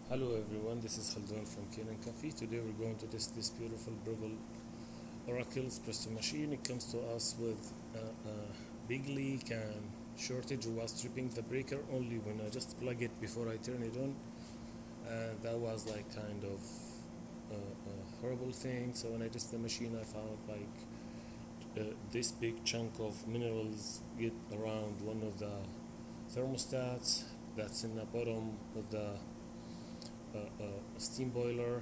Hello everyone, this is Khaldun from Kanen Coffee. Today we're going to test this beautiful Breville Oracle Espresso machine. It comes to us with a big leak and shortage. Was tripping the breaker only when I just plug it before I turn it on. And that was like kind of a horrible thing. So when I test the machine, I found like this big chunk of minerals get around one of the thermostats that's in the bottom of the steam boiler,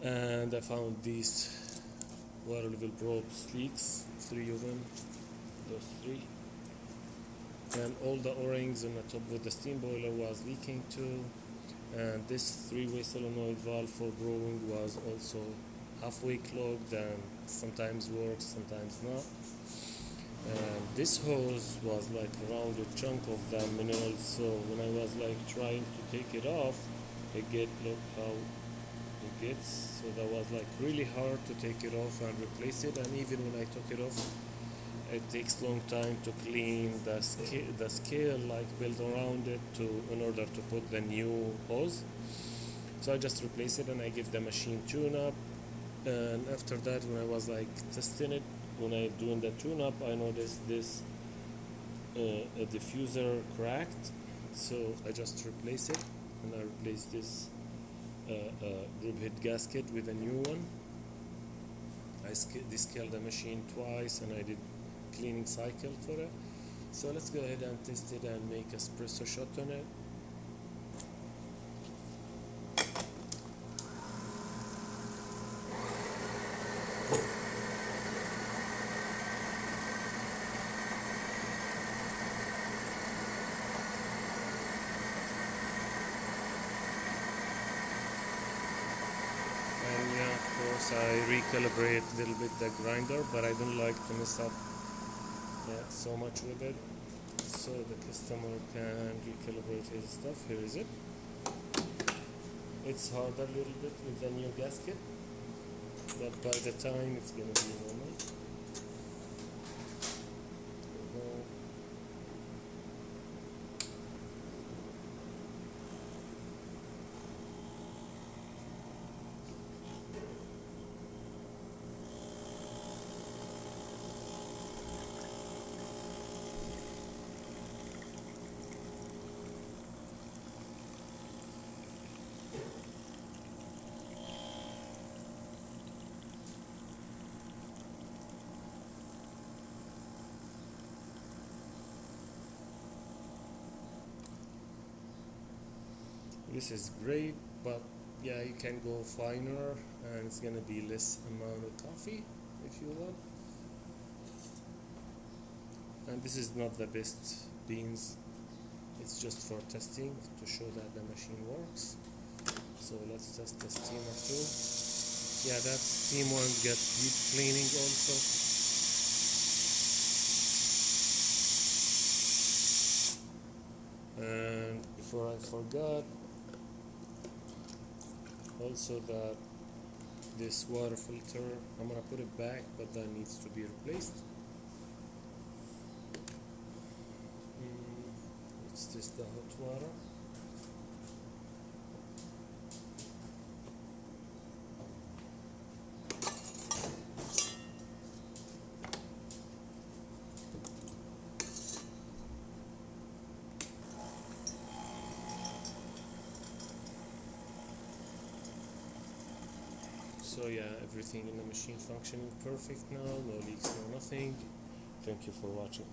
and I found these water level probes leaks, three of them, those three, and all the O-rings on the top of the steam boiler was leaking too, and this three-way solenoid valve for brewing was also halfway clogged and sometimes works, sometimes not. And this hose was like a rounded chunk of the minerals, so when I was like trying to take it off, look how it gets. So that was like really hard to take it off and replace it, and even when I took it off, it takes long time to clean the scale like built around it in order to put the new hose. So I just replace it and I give the machine tune up. And after that, when I was like testing it, when I doing the tune up, I noticed this a diffuser cracked, so I just replace it, and I replace this group head gasket with a new one. I descaled the machine twice and I did cleaning cycle for it. So let's go ahead and test it and make espresso shot on it. And yeah, of course I recalibrate a little bit the grinder, but I don't like to mess up so much with it, so the customer can recalibrate his stuff. Here is it. It's harder a little bit with the new gasket, but by the time it's gonna be normal. This is great, but yeah, you can go finer and it's gonna be less amount of coffee if you want. And this is not the best beans, it's just for testing to show that the machine works. So let's test the steamer too. Yeah, that steam one gets deep cleaning also. And before I forgot, also that this water filter, I'm gonna put it back, but that needs to be replaced. It's just the hot water. So yeah, everything in the machine functioning perfect now, no leaks, no nothing. Thank you for watching.